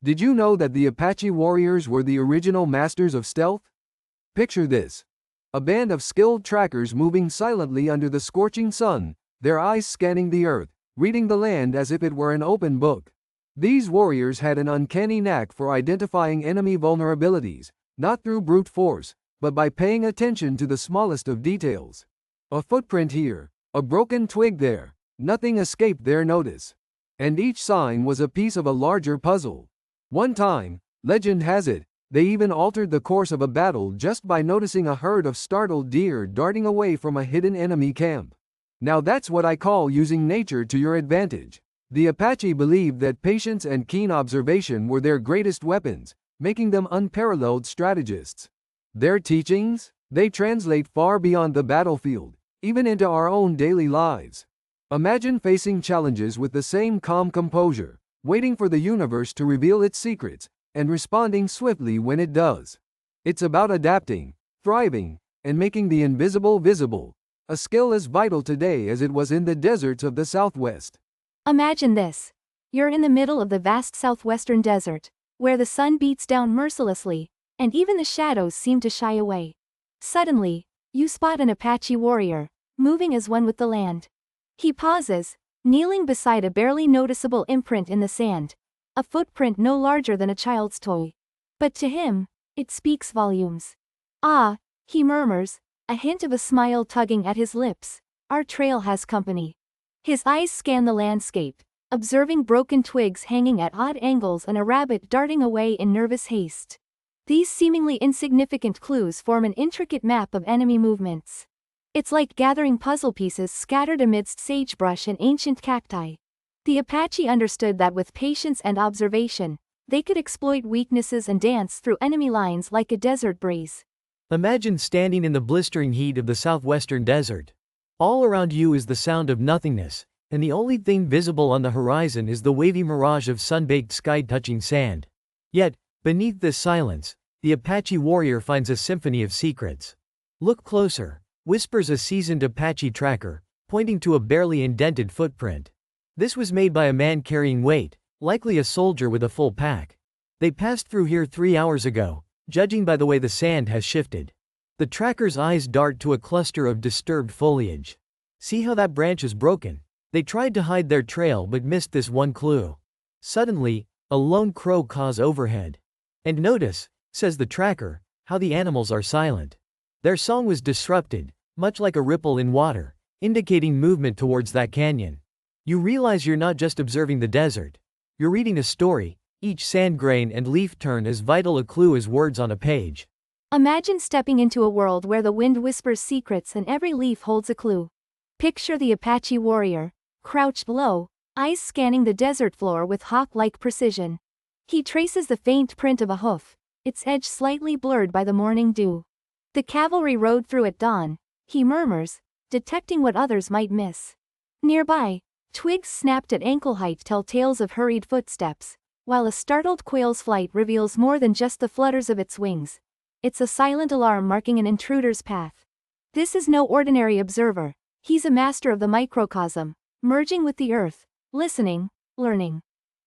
Did you know that the Apache warriors were the original masters of stealth? Picture this. A band of skilled trackers moving silently under the scorching sun, their eyes scanning the earth, reading the land as if it were an open book. These warriors had an uncanny knack for identifying enemy vulnerabilities, not through brute force, but by paying attention to the smallest of details. A footprint here, a broken twig there, nothing escaped their notice. And each sign was a piece of a larger puzzle. One time, legend has it, they even altered the course of a battle just by noticing a herd of startled deer darting away from a hidden enemy camp. Now that's what I call using nature to your advantage. The Apache believed that patience and keen observation were their greatest weapons, making them unparalleled strategists. Their teachings? They translate far beyond the battlefield, even into our own daily lives. Imagine facing challenges with the same calm composure, waiting for the universe to reveal its secrets, and responding swiftly when it does. It's about adapting, thriving, and making the invisible visible, a skill as vital today as it was in the deserts of the Southwest. Imagine this. You're in the middle of the vast southwestern desert, where the sun beats down mercilessly, and even the shadows seem to shy away. Suddenly, you spot an Apache warrior, moving as one with the land. He pauses, kneeling beside a barely noticeable imprint in the sand, a footprint no larger than a child's toy. But to him, it speaks volumes. Ah, he murmurs, a hint of a smile tugging at his lips, our trail has company. His eyes scan the landscape, observing broken twigs hanging at odd angles and a rabbit darting away in nervous haste. These seemingly insignificant clues form an intricate map of enemy movements. It's like gathering puzzle pieces scattered amidst sagebrush and ancient cacti. The Apache understood that with patience and observation, they could exploit weaknesses and dance through enemy lines like a desert breeze. Imagine standing in the blistering heat of the southwestern desert. All around you is the sound of nothingness, and the only thing visible on the horizon is the wavy mirage of sun-baked sky-touching sand. Yet, beneath this silence, the Apache warrior finds a symphony of secrets. Look closer, whispers a seasoned Apache tracker, pointing to a barely indented footprint. This was made by a man carrying weight, likely a soldier with a full pack. They passed through here 3 hours ago, judging by the way the sand has shifted. The tracker's eyes dart to a cluster of disturbed foliage. See how that branch is broken? They tried to hide their trail but missed this one clue. Suddenly, a lone crow caws overhead. And notice, says the tracker, how the animals are silent. Their song was disrupted, much like a ripple in water, indicating movement towards that canyon. You realize you're not just observing the desert. You're reading a story, each sand grain and leaf turn as vital a clue as words on a page. Imagine stepping into a world where the wind whispers secrets and every leaf holds a clue. Picture the Apache warrior, crouched low, eyes scanning the desert floor with hawk-like precision. He traces the faint print of a hoof, its edge slightly blurred by the morning dew. The cavalry rode through at dawn, he murmurs, detecting what others might miss. Nearby, twigs snapped at ankle height tell tales of hurried footsteps, while a startled quail's flight reveals more than just the flutters of its wings. It's a silent alarm marking an intruder's path. This is no ordinary observer, he's a master of the microcosm, merging with the earth, listening, learning.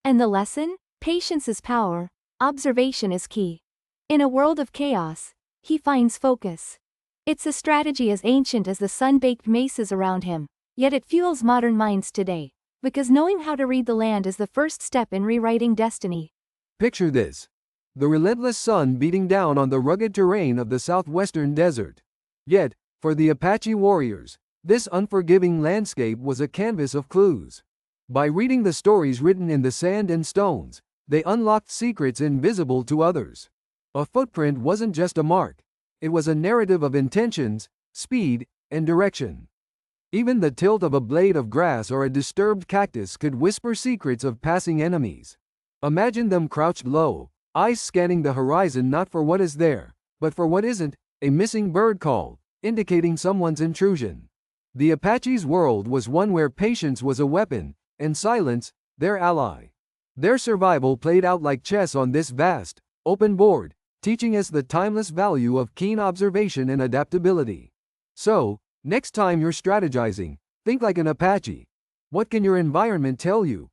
And the lesson? Patience is power, observation is key. In a world of chaos, he finds focus. It's a strategy as ancient as the sun-baked mesas around him, yet it fuels modern minds today, because knowing how to read the land is the first step in rewriting destiny. Picture this. The relentless sun beating down on the rugged terrain of the southwestern desert. Yet, for the Apache warriors, this unforgiving landscape was a canvas of clues. By reading the stories written in the sand and stones, they unlocked secrets invisible to others. A footprint wasn't just a mark, it was a narrative of intentions, speed, and direction. Even the tilt of a blade of grass or a disturbed cactus could whisper secrets of passing enemies. Imagine them crouched low, eyes scanning the horizon not for what is there, but for what isn't, a missing bird call, indicating someone's intrusion. The Apache's world was one where patience was a weapon, and silence, their ally. Their survival played out like chess on this vast, open board, teaching us the timeless value of keen observation and adaptability. So, next time you're strategizing, think like an Apache. What can your environment tell you?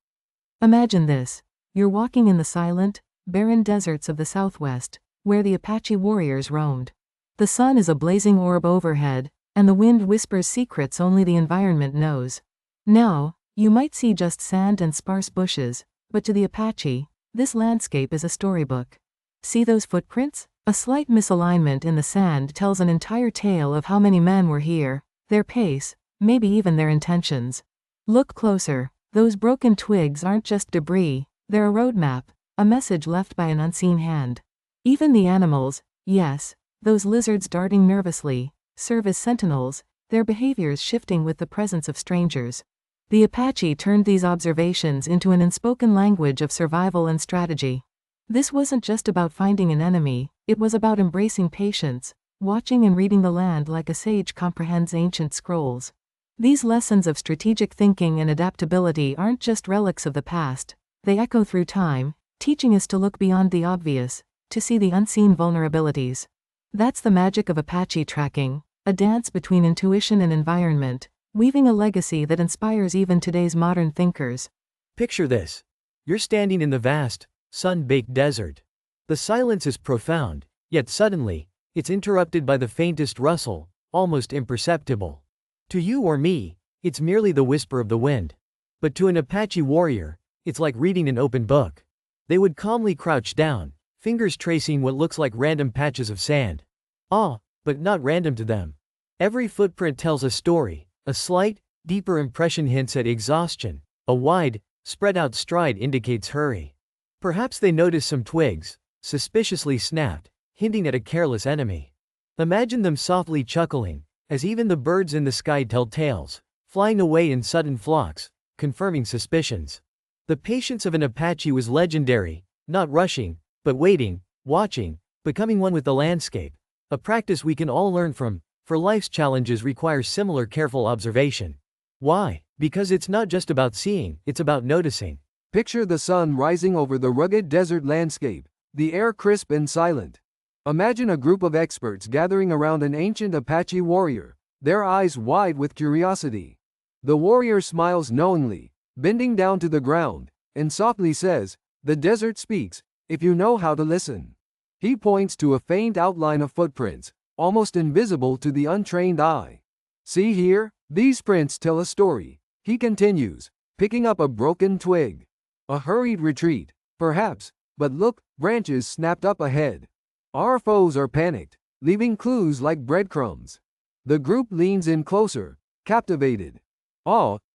Imagine this. You're walking in the silent, barren deserts of the southwest, where the Apache warriors roamed. The sun is a blazing orb overhead, and the wind whispers secrets only the environment knows. Now, you might see just sand and sparse bushes, but to the Apache, this landscape is a storybook. See those footprints? A slight misalignment in the sand tells an entire tale of how many men were here, their pace, maybe even their intentions. Look closer. Those broken twigs aren't just debris, they're a roadmap, a message left by an unseen hand. Even the animals, yes, those lizards darting nervously, serve as sentinels, their behaviors shifting with the presence of strangers. The Apache turned these observations into an unspoken language of survival and strategy. This wasn't just about finding an enemy, it was about embracing patience, watching and reading the land like a sage comprehends ancient scrolls. These lessons of strategic thinking and adaptability aren't just relics of the past, they echo through time, teaching us to look beyond the obvious, to see the unseen vulnerabilities. That's the magic of Apache tracking, a dance between intuition and environment, weaving a legacy that inspires even today's modern thinkers. Picture this. You're standing in the vast, sun-baked desert. The silence is profound, yet suddenly, it's interrupted by the faintest rustle, almost imperceptible. To you or me, it's merely the whisper of the wind. But to an Apache warrior, it's like reading an open book. They would calmly crouch down, fingers tracing what looks like random patches of sand. But not random to them. Every footprint tells a story, a slight, deeper impression hints at exhaustion, a wide, spread-out stride indicates hurry. Perhaps they notice some twigs, suspiciously snapped, hinting at a careless enemy. Imagine them softly chuckling, as even the birds in the sky tell tales, flying away in sudden flocks, confirming suspicions. The patience of an Apache was legendary, not rushing, but waiting, watching, becoming one with the landscape, a practice we can all learn from, for life's challenges require similar careful observation. Why? Because it's not just about seeing, it's about noticing. Picture the sun rising over the rugged desert landscape, the air crisp and silent. Imagine a group of experts gathering around an ancient Apache warrior, their eyes wide with curiosity. The warrior smiles knowingly, bending down to the ground, and softly says, "The desert speaks, if you know how to listen." He points to a faint outline of footprints, almost invisible to the untrained eye. "See here, these prints tell a story," he continues, picking up a broken twig. "A hurried retreat, perhaps, but look, branches snapped up ahead. Our foes are panicked, leaving clues like breadcrumbs." The group leans in closer, captivated.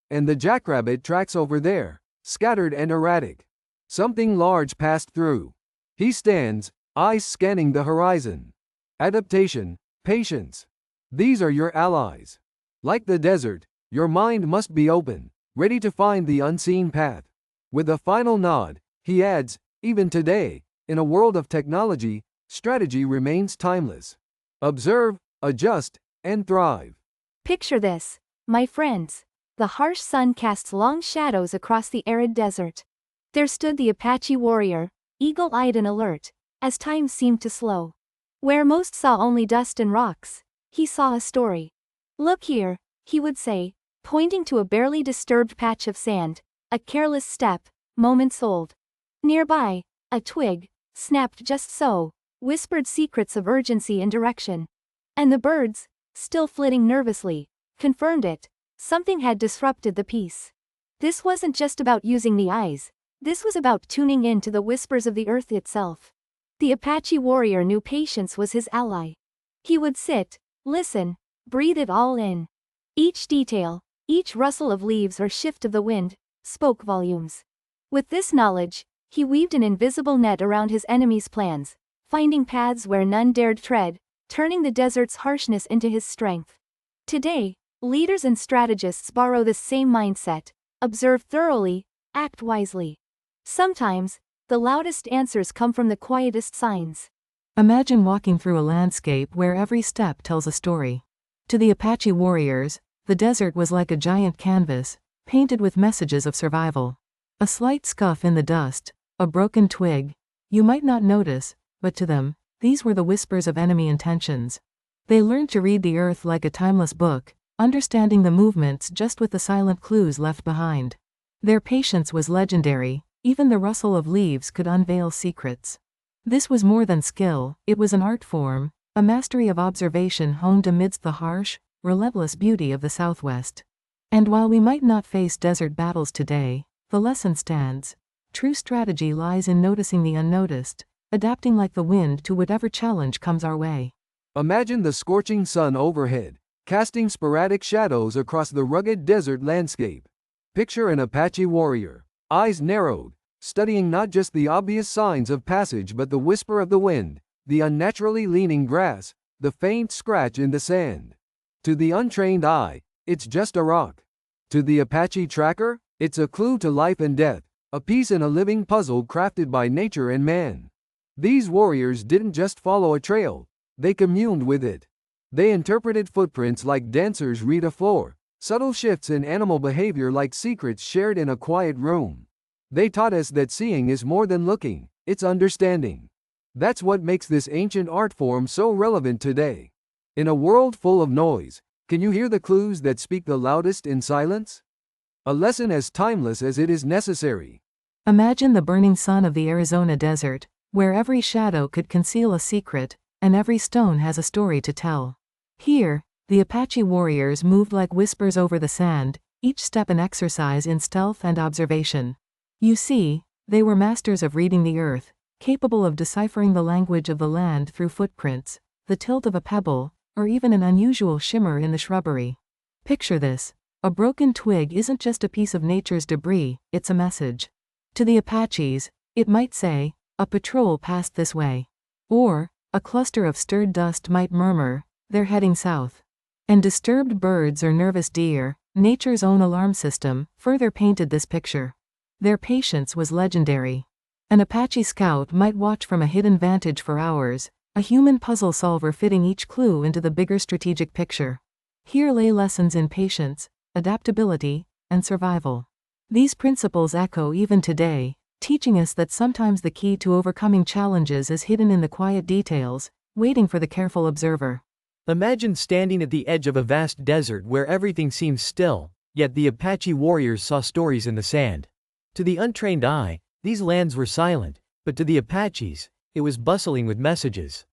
And the jackrabbit tracks over there, scattered and erratic. Something large passed through. He stands, eyes scanning the horizon. Adaptation, patience. These are your allies. Like the desert, your mind must be open, ready to find the unseen path. With a final nod, he adds, "Even today, in a world of technology, strategy remains timeless. Observe, adjust, and thrive." Picture this, my friends. The harsh sun casts long shadows across the arid desert. There stood the Apache warrior, eagle-eyed and alert, as time seemed to slow. Where most saw only dust and rocks, he saw a story. "Look here," he would say, pointing to a barely disturbed patch of sand, a careless step, moments old. Nearby, a twig, snapped just so, whispered secrets of urgency and direction. And the birds, still flitting nervously, confirmed it. Something had disrupted the peace. This wasn't just about using the eyes, this was about tuning in to the whispers of the earth itself. The Apache warrior knew patience was his ally. He would sit, listen, breathe it all in. Each detail, each rustle of leaves or shift of the wind, spoke volumes. With this knowledge, he weaved an invisible net around his enemy's plans, finding paths where none dared tread, turning the desert's harshness into his strength. Today, leaders and strategists borrow this same mindset: observe thoroughly, act wisely. Sometimes, the loudest answers come from the quietest signs. Imagine walking through a landscape where every step tells a story. To the Apache warriors, the desert was like a giant canvas, painted with messages of survival. A slight scuff in the dust, a broken twig, you might not notice, but to them, these were the whispers of enemy intentions. They learned to read the earth like a timeless book, understanding the movements just with the silent clues left behind. Their patience was legendary, Even the rustle of leaves could unveil secrets. This was more than skill, it was an art form, a mastery of observation honed amidst the harsh, relentless beauty of the Southwest. And while we might not face desert battles today, the lesson stands. True strategy lies in noticing the unnoticed, adapting like the wind to whatever challenge comes our way. Imagine the scorching sun overhead, casting sporadic shadows across the rugged desert landscape. Picture an Apache warrior, eyes narrowed, studying not just the obvious signs of passage but the whisper of the wind, the unnaturally leaning grass, the faint scratch in the sand. To the untrained eye, it's just a rock. To the Apache tracker, it's a clue to life and death, a piece in a living puzzle crafted by nature and man. These warriors didn't just follow a trail, they communed with it. They interpreted footprints like dancers read a floor, subtle shifts in animal behavior like secrets shared in a quiet room. They taught us that seeing is more than looking, it's understanding. That's what makes this ancient art form so relevant today. In a world full of noise, can you hear the clues that speak the loudest in silence? A lesson as timeless as it is necessary. Imagine the burning sun of the Arizona desert, where every shadow could conceal a secret, and every stone has a story to tell. Here, the Apache warriors moved like whispers over the sand, each step an exercise in stealth and observation. You see, they were masters of reading the earth, capable of deciphering the language of the land through footprints, the tilt of a pebble, or even an unusual shimmer in the shrubbery. Picture this. A broken twig isn't just a piece of nature's debris, it's a message. To the Apaches, it might say, "A patrol passed this way." Or, a cluster of stirred dust might murmur, "They're heading south." And disturbed birds or nervous deer, nature's own alarm system, further painted this picture. Their patience was legendary. An Apache scout might watch from a hidden vantage for hours, a human puzzle solver fitting each clue into the bigger strategic picture. Here lay lessons in patience, adaptability, and survival. These principles echo even today, teaching us that sometimes the key to overcoming challenges is hidden in the quiet details, waiting for the careful observer. Imagine standing at the edge of a vast desert where everything seems still, yet the Apache warriors saw stories in the sand. To the untrained eye, these lands were silent, but to the Apaches, it was bustling with messages.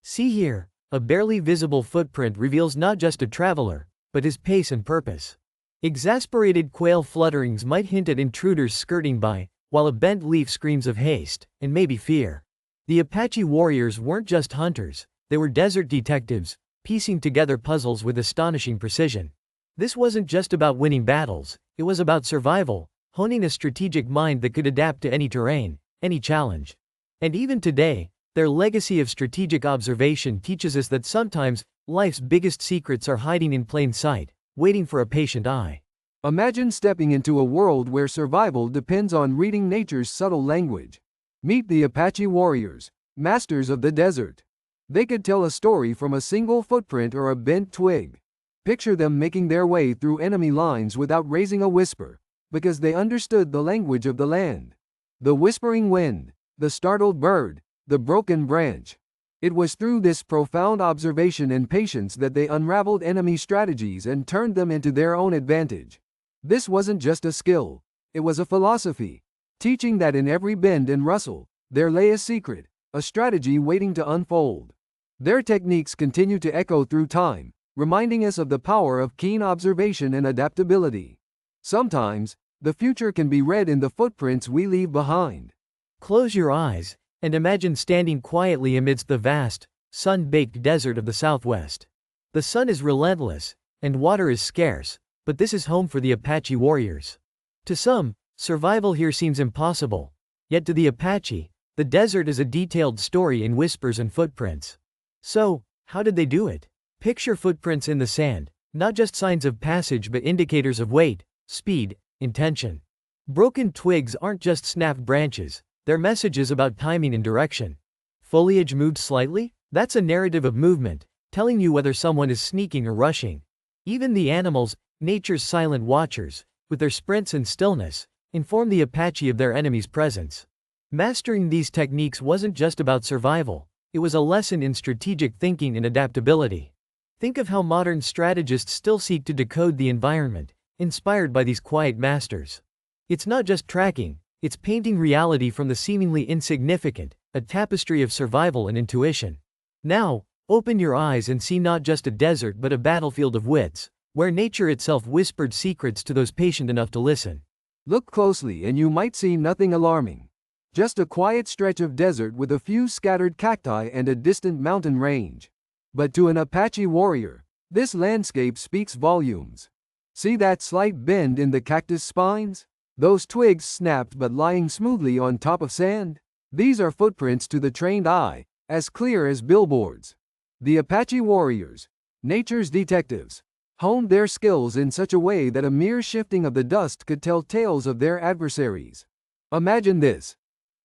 See here, a barely visible footprint reveals not just a traveler, but his pace and purpose. Exasperated quail flutterings might hint at intruders skirting by, while a bent leaf screams of haste, and maybe fear. The Apache warriors weren't just hunters, they were desert detectives, piecing together puzzles with astonishing precision. This wasn't just about winning battles, it was about survival, honing a strategic mind that could adapt to any terrain, any challenge. And even today, their legacy of strategic observation teaches us that sometimes, life's biggest secrets are hiding in plain sight, waiting for a patient eye. Imagine stepping into a world where survival depends on reading nature's subtle language. Meet the Apache warriors, masters of the desert. They could tell a story from a single footprint or a bent twig. Picture them making their way through enemy lines without raising a whisper, because they understood the language of the land. The whispering wind, the startled bird, the broken branch. It was through this profound observation and patience that they unraveled enemy strategies and turned them into their own advantage. This wasn't just a skill, it was a philosophy, teaching that in every bend and rustle, there lay a secret, a strategy waiting to unfold. Their techniques continue to echo through time, reminding us of the power of keen observation and adaptability. Sometimes, the future can be read in the footprints we leave behind. Close your eyes, and imagine standing quietly amidst the vast, sun-baked desert of the Southwest. The sun is relentless, and water is scarce, but this is home for the Apache warriors. To some, survival here seems impossible, yet to the Apache, the desert is a detailed story in whispers and footprints. So, how did they do it? Picture footprints in the sand, not just signs of passage but indicators of weight, speed, intention. Broken twigs aren't just snapped branches, they're messages about timing and direction. Foliage moved slightly? That's a narrative of movement, telling you whether someone is sneaking or rushing. Even the animals, nature's silent watchers, with their sprints and stillness, inform the Apache of their enemy's presence. Mastering these techniques wasn't just about survival, it was a lesson in strategic thinking and adaptability. Think of how modern strategists still seek to decode the environment, inspired by these quiet masters. It's not just tracking, It's painting reality from the seemingly insignificant, a tapestry of survival and intuition. Now, open your eyes and see not just a desert but a battlefield of wits, where nature itself whispered secrets to those patient enough to listen. Look closely and you might see nothing alarming. Just a quiet stretch of desert with a few scattered cacti and a distant mountain range. But to an Apache warrior, this landscape speaks volumes. See that slight bend in the cactus spines? Those twigs snapped but lying smoothly on top of sand? These are footprints to the trained eye, as clear as billboards. The Apache warriors, nature's detectives, honed their skills in such a way that a mere shifting of the dust could tell tales of their adversaries. Imagine this.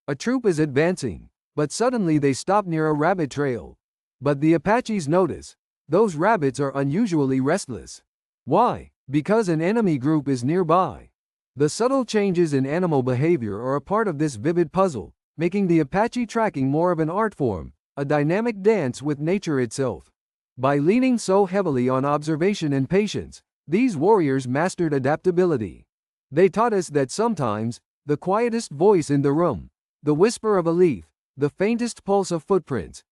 A troop is advancing, but suddenly they stop near a rabbit trail. But the Apaches notice, those rabbits are unusually restless. Why? Because an enemy group is nearby. The subtle changes in animal behavior are a part of this vivid puzzle, making the Apache tracking more of an art form, a dynamic dance with nature itself. By leaning so heavily on observation and patience, these warriors mastered adaptability. They taught us that sometimes, the quietest voice in the room, the whisper of a leaf, the faintest pulse of footprints,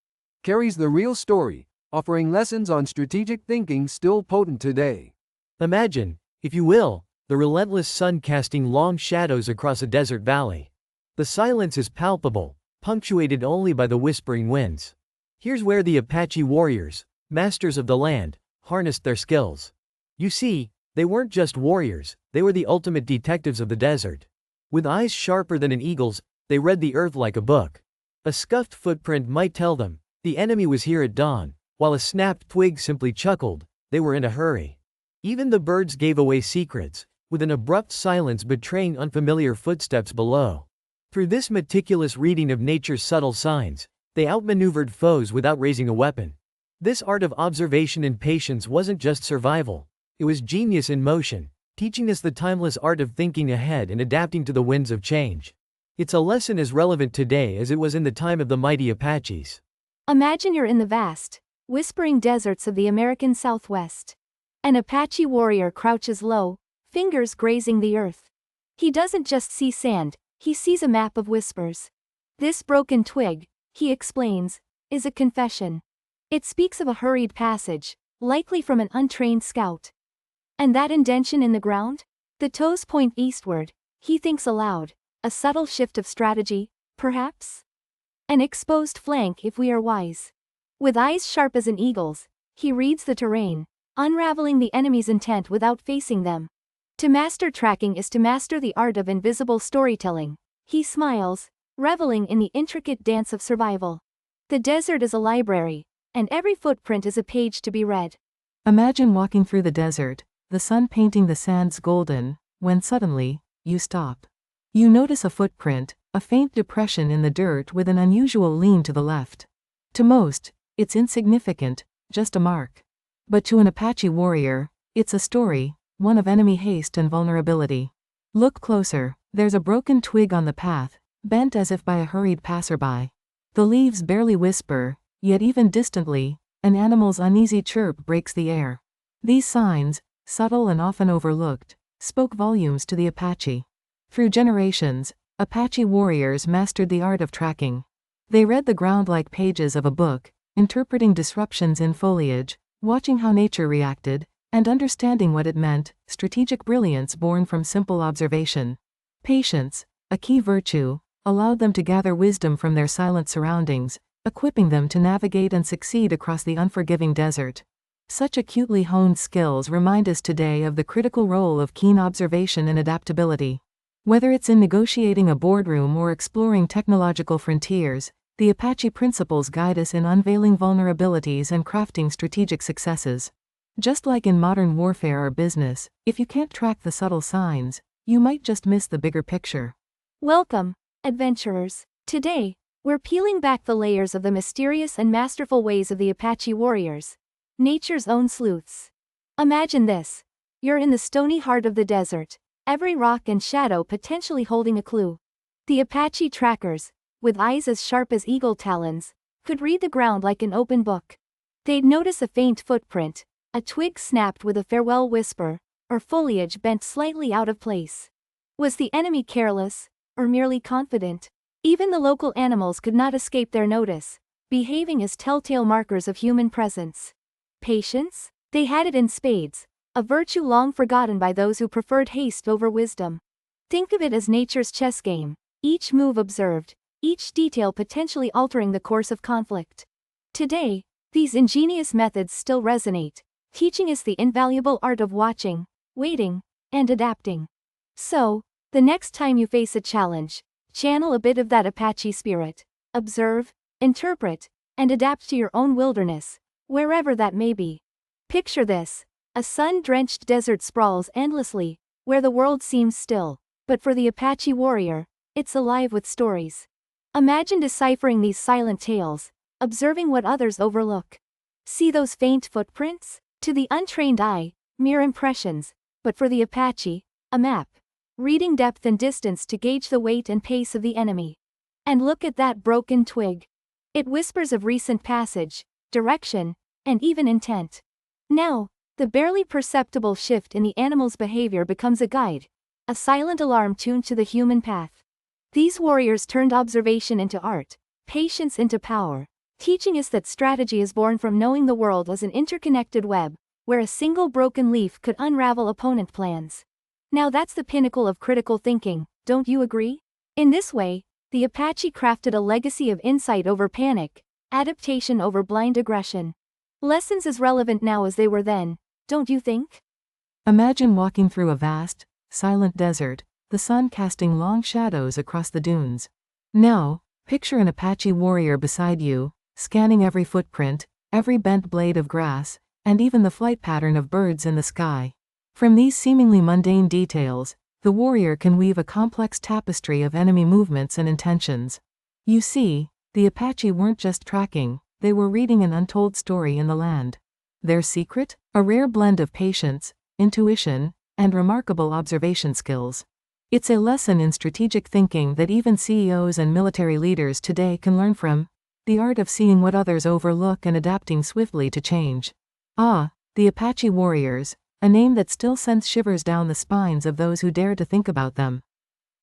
carries the real story, offering lessons on strategic thinking still potent today. Imagine, if you will, the relentless sun casting long shadows across a desert valley. The silence is palpable, punctuated only by the whispering winds. Here's where the Apache warriors, masters of the land, harnessed their skills. You see, they weren't just warriors, they were the ultimate detectives of the desert. With eyes sharper than an eagle's, they read the earth like a book. A scuffed footprint might tell them, the enemy was here at dawn, while a snapped twig simply chuckled, they were in a hurry. Even the birds gave away secrets, with an abrupt silence betraying unfamiliar footsteps below. Through this meticulous reading of nature's subtle signs, they outmaneuvered foes without raising a weapon. This art of observation and patience wasn't just survival, it was genius in motion, teaching us the timeless art of thinking ahead and adapting to the winds of change. It's a lesson as relevant today as it was in the time of the mighty Apaches. Imagine you're in the vast, whispering deserts of the American Southwest. An Apache warrior crouches low, fingers grazing the earth. He doesn't just see sand, he sees a map of whispers. This broken twig, he explains, is a confession. It speaks of a hurried passage, likely from an untrained scout. And that indentation in the ground? The toes point eastward, he thinks aloud. A subtle shift of strategy, perhaps? An exposed flank if we are wise. With eyes sharp as an eagle's, he reads the terrain, unraveling the enemy's intent without facing them. To master tracking is to master the art of invisible storytelling. He smiles, reveling in the intricate dance of survival. The desert is a library, and every footprint is a page to be read. Imagine walking through the desert, the sun painting the sands golden, when suddenly, you stop. You notice a footprint, a faint depression in the dirt with an unusual lean to the left. To most, it's insignificant, just a mark. But to an Apache warrior, it's a story, one of enemy haste and vulnerability. Look closer, there's a broken twig on the path, bent as if by a hurried passerby. The leaves barely whisper, yet even distantly, an animal's uneasy chirp breaks the air. These signs, subtle and often overlooked, spoke volumes to the Apache. Through generations, Apache warriors mastered the art of tracking. They read the ground like pages of a book, interpreting disruptions in foliage, watching how nature reacted, and understanding what it meant, strategic brilliance born from simple observation. Patience, a key virtue, allowed them to gather wisdom from their silent surroundings, equipping them to navigate and succeed across the unforgiving desert. Such acutely honed skills remind us today of the critical role of keen observation and adaptability. Whether it's in negotiating a boardroom or exploring technological frontiers, the Apache principles guide us in unveiling vulnerabilities and crafting strategic successes. Just like in modern warfare or business, if you can't track the subtle signs, you might just miss the bigger picture. Welcome, adventurers. Today, we're peeling back the layers of the mysterious and masterful ways of the Apache warriors, nature's own sleuths. Imagine this. You're in the stony heart of the desert, every rock and shadow potentially holding a clue. The Apache trackers, with eyes as sharp as eagle talons, could read the ground like an open book. They'd notice a faint footprint, a twig snapped with a farewell whisper, or foliage bent slightly out of place. Was the enemy careless, or merely confident. Even the local animals could not escape their notice, behaving as telltale markers of human presence. Patience? They had it in spades, a virtue long forgotten by those who preferred haste over wisdom. Think of it as nature's chess game, each move observed, each detail potentially altering the course of conflict. Today, these ingenious methods still resonate, teaching us the invaluable art of watching, waiting, and adapting. So, the next time you face a challenge, channel a bit of that Apache spirit. Observe, interpret, and adapt to your own wilderness, wherever that may be. Picture this: a sun-drenched desert sprawls endlessly, where the world seems still, but for the Apache warrior, it's alive with stories. Imagine deciphering these silent tales, observing what others overlook. See those faint footprints? To the untrained eye, mere impressions, but for the Apache, a map, reading depth and distance to gauge the weight and pace of the enemy. And look at that broken twig. It whispers of recent passage, direction, and even intent. Now, the barely perceptible shift in the animal's behavior becomes a guide, a silent alarm tuned to the human path. These warriors turned observation into art, patience into power, teaching us that strategy is born from knowing the world as an interconnected web, where a single broken leaf could unravel opponent plans. Now that's the pinnacle of critical thinking, don't you agree? In this way, the Apache crafted a legacy of insight over panic, adaptation over blind aggression. Lessons as relevant now as they were then, don't you think? Imagine walking through a vast, silent desert, the sun casting long shadows across the dunes. Now, picture an Apache warrior beside you, scanning every footprint, every bent blade of grass, and even the flight pattern of birds in the sky. From these seemingly mundane details, the warrior can weave a complex tapestry of enemy movements and intentions. You see, the Apache weren't just tracking, they were reading an untold story in the land. Their secret? A rare blend of patience, intuition, and remarkable observation skills. It's a lesson in strategic thinking that even CEOs and military leaders today can learn from. The art of seeing what others overlook and adapting swiftly to change. Ah, the Apache warriors, a name that still sends shivers down the spines of those who dare to think about them.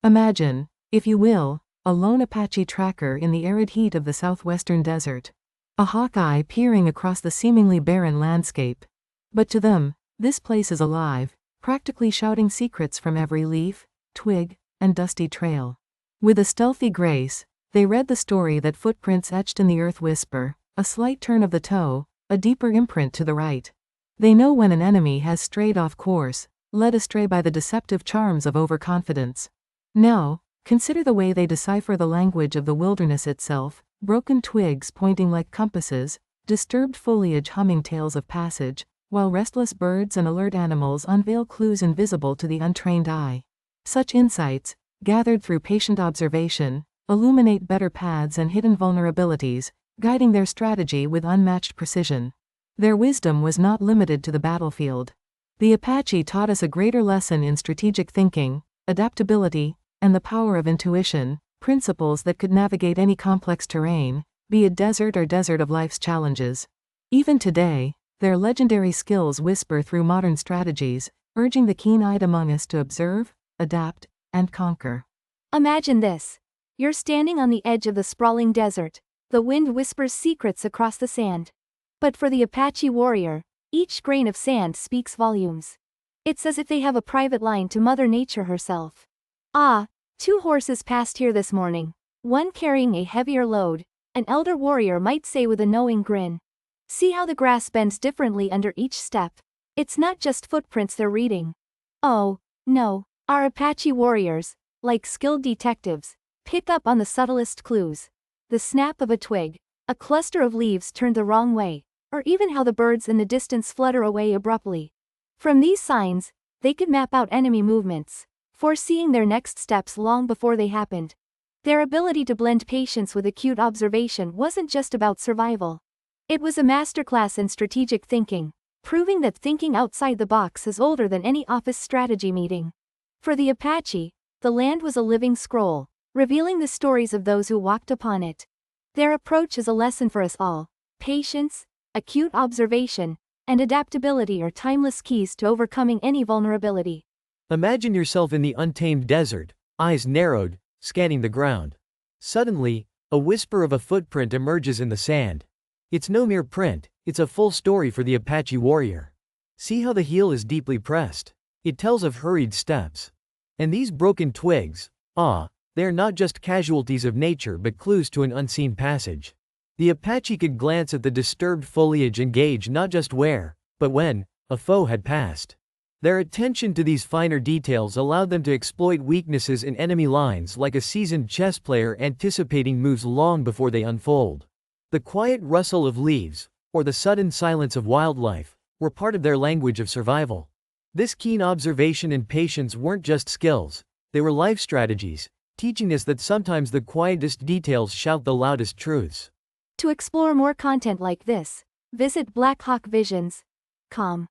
Imagine, if you will, a lone Apache tracker in the arid heat of the southwestern desert. A hawkeye peering across the seemingly barren landscape. But to them, this place is alive, practically shouting secrets from every leaf, twig, and dusty trail. With a stealthy grace, they read the story that footprints etched in the earth whisper, a slight turn of the toe, a deeper imprint to the right. They know when an enemy has strayed off course, led astray by the deceptive charms of overconfidence. Now, consider the way they decipher the language of the wilderness itself, broken twigs pointing like compasses, disturbed foliage humming tales of passage, while restless birds and alert animals unveil clues invisible to the untrained eye. Such insights, gathered through patient observation, illuminate better paths and hidden vulnerabilities, guiding their strategy with unmatched precision. Their wisdom was not limited to the battlefield. The Apache taught us a greater lesson in strategic thinking, adaptability, and the power of intuition, principles that could navigate any complex terrain, be it desert or desert of life's challenges. Even today, their legendary skills whisper through modern strategies, urging the keen-eyed among us to observe, adapt, and conquer. Imagine this. You're standing on the edge of the sprawling desert. The wind whispers secrets across the sand. But for the Apache warrior, each grain of sand speaks volumes. It's as if they have a private line to Mother Nature herself. Ah, 2 horses passed here this morning, one carrying a heavier load, an elder warrior might say with a knowing grin. See how the grass bends differently under each step. It's not just footprints they're reading. Oh, no, our Apache warriors, like skilled detectives, pick up on the subtlest clues. The snap of a twig, a cluster of leaves turned the wrong way, or even how the birds in the distance flutter away abruptly. From these signs, they could map out enemy movements, foreseeing their next steps long before they happened. Their ability to blend patience with acute observation wasn't just about survival. It was a masterclass in strategic thinking, proving that thinking outside the box is older than any office strategy meeting. For the Apache, the land was a living scroll, revealing the stories of those who walked upon it. Their approach is a lesson for us all. Patience, acute observation, and adaptability are timeless keys to overcoming any vulnerability. Imagine yourself in the untamed desert, eyes narrowed, scanning the ground. Suddenly, a whisper of a footprint emerges in the sand. It's no mere print, it's a full story for the Apache warrior. See how the heel is deeply pressed. It tells of hurried steps. And these broken twigs, they're not just casualties of nature but clues to an unseen passage. The Apache could glance at the disturbed foliage and gauge not just where, but when, a foe had passed. Their attention to these finer details allowed them to exploit weaknesses in enemy lines like a seasoned chess player anticipating moves long before they unfold. The quiet rustle of leaves, or the sudden silence of wildlife, were part of their language of survival. This keen observation and patience weren't just skills, they were life strategies, teaching us that sometimes the quietest details shout the loudest truths. To explore more content like this, visit blackhawkvisions.com.